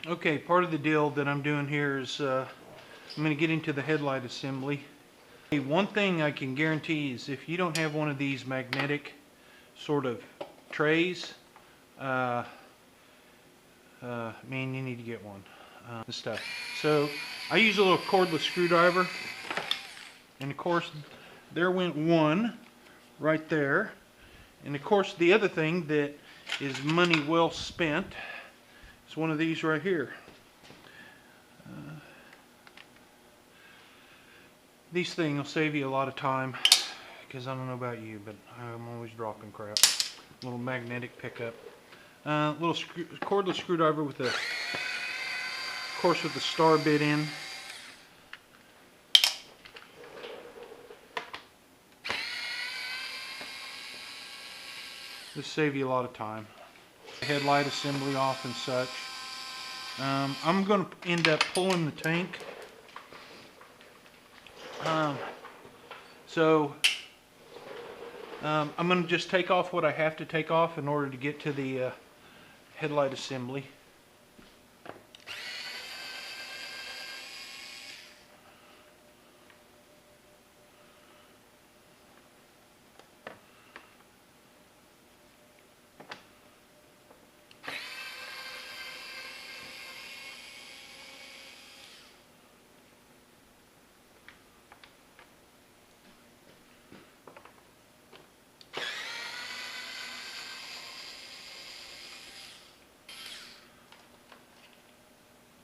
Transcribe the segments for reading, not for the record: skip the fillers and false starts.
Okay, part of the deal that I'm doing here is I'm going to get into the headlight assembly. One thing I can guarantee is if you don't have one of these magnetic sort of trays, man, you need to get one. This stuff. So I use a little cordless screwdriver, and of course there went one right there. And of course the other thing that is money well spent is one of these right here. These things will save you a lot of time, because I don't know about you, but I'm always dropping crap. Little magnetic pickup. Little cordless screwdriver with of course with the star bit in. This save you a lot of time. Headlight assembly off and such. I'm going to end up pulling the tank. I'm going to just take off what I have to take off in order to get to the headlight assembly.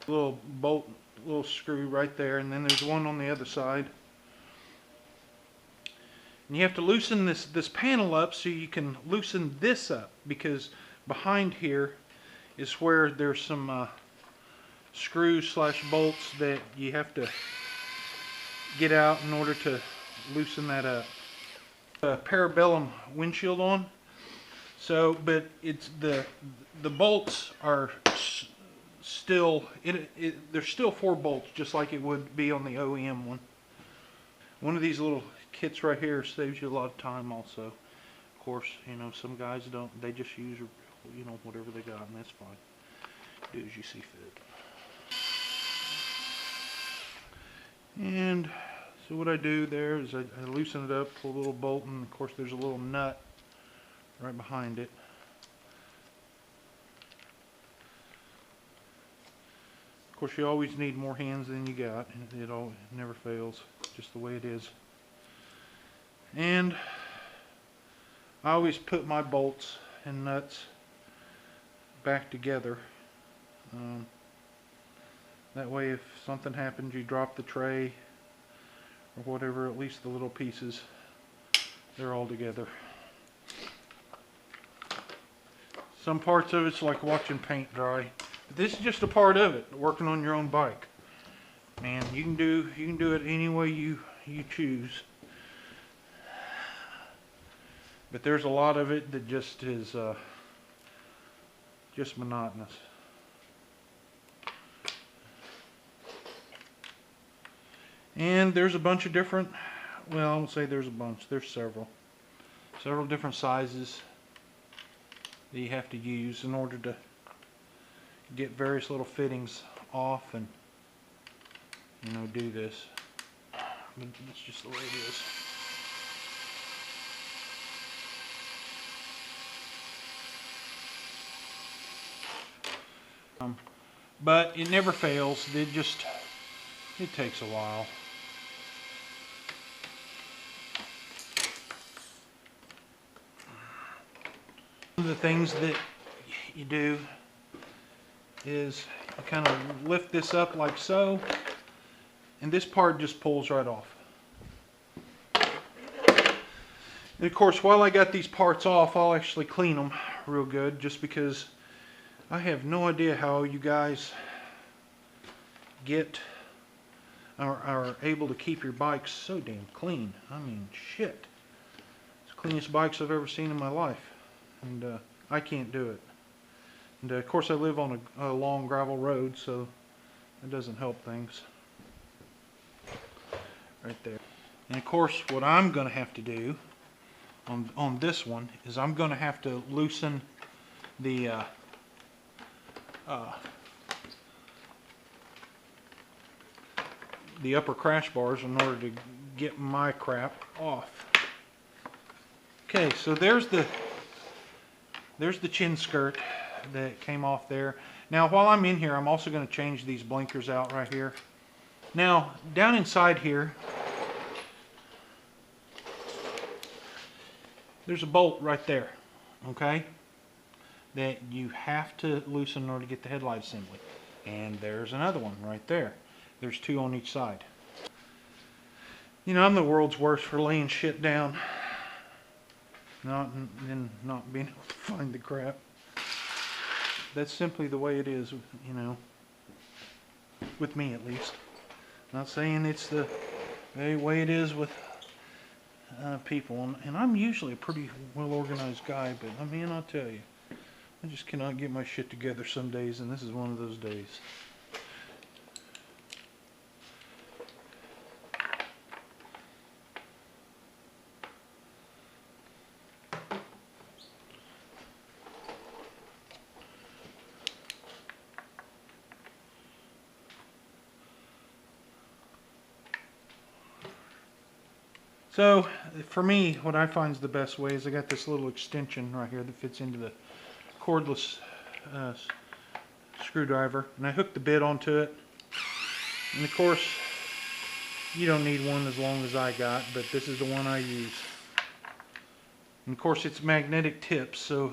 Little bolt, little screw right there, and then there's one on the other side. And you have to loosen this panel up so you can loosen this up, because behind here is where there's some screws slash bolts that you have to get out in order to loosen that up. A parabellum windshield on, so but it's the bolts are still there's still 4 bolts, just like it would be on the OEM one. One of these little kits right here saves you a lot of time also. Of course, you know, some guys don't, they just use, you know, whatever they got, and that's fine. Do as you see fit. And so what I do there is I loosen it up, pull a little bolt, and of course there's a little nut right behind it. Of course, you always need more hands than you got, and it never fails, just the way it is. And I always put my bolts and nuts back together. That way, if something happens, you drop the tray or whatever, at least the little pieces, they're all together. Some parts of it's like watching paint dry. But this is just a part of it, working on your own bike. Man, you can do it any way you choose. But there's a lot of it that just is just monotonous. And there's a bunch of different, well, I won't say there's a bunch, there's several different sizes that you have to use in order to get various little fittings off and, you know, do this. But that's just the way it is. But it never fails. It takes a while. One of the things that you do is you kind of lift this up like so, and this part just pulls right off. And of course, while I got these parts off, I'll actually clean them real good, just because I have no idea how you guys are able to keep your bikes so damn clean. I mean, shit. It's the cleanest bikes I've ever seen in my life, and I can't do it. And of course I live on a long gravel road, so it doesn't help things. Right there. And of course what I'm going to have to do on this one is I'm going to have to loosen the the upper crash bars in order to get my crap off. Okay, so there's the chin skirt that came off there. Now while I'm in here, I'm also going to change these blinkers out right here. Now down inside here, there's a bolt right there, okay, that you have to loosen in order to get the headlight assembly. And there's another one right there. There's two on each side. You know, I'm the world's worst for laying shit down. Not being able to find the crap. That's simply the way it is, you know, with me at least. Not saying it's the way it is with people. And I'm usually a pretty well organized guy, but I mean, I'll tell you, I just cannot get my shit together some days, and this is one of those days. So for me, what I find is the best way is I got this little extension right here that fits into the cordless screwdriver, and I hooked the bit onto it. And of course, you don't need one as long as I got, but this is the one I use. And of course, it's magnetic tips, so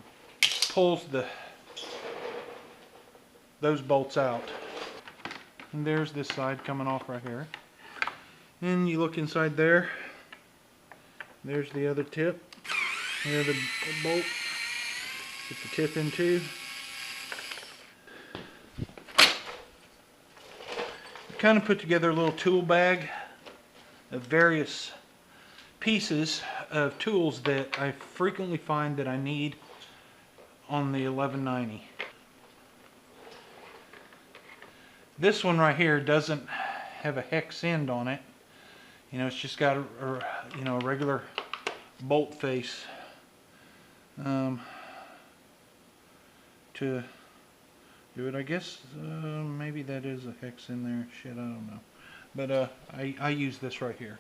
it pulls those bolts out. And there's this side coming off right here. And you look inside there, there's the other tip, there's the bolt, put the tip into. Kind of put together a little tool bag of various pieces of tools that I frequently find that I need on the 1190. This one right here doesn't have a hex end on it. You know, it's just got a regular bolt face to do it. I guess maybe that is a hex in there. Shit, I don't know. But I use this right here.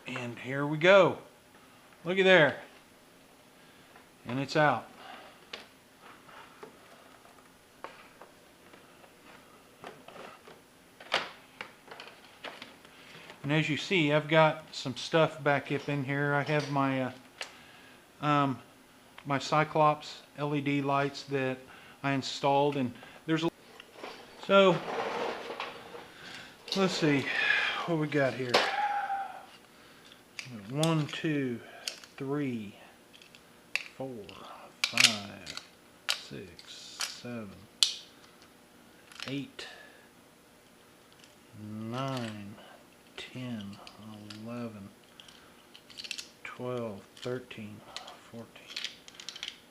And here we go. Looky there. And it's out. And as you see, I've got some stuff back up in here. I have my my Cyclops LED lights that I installed, and there's a so let's see what we got here. 1, 2, 3, 4, 5, 6, 7, 8, 9, 10, 11, 12, 13, 14,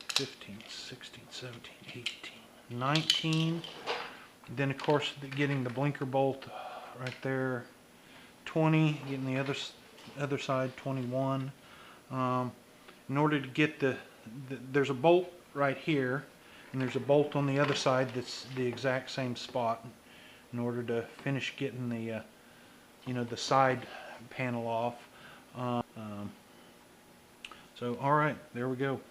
15, 16, 17, 18, 19. Then of course getting the blinker bolt right there. 20, getting the other side, 21. In order to get there's a bolt right here, and there's a bolt on the other side that's the exact same spot in order to finish getting the the side panel off. So all right, there we go.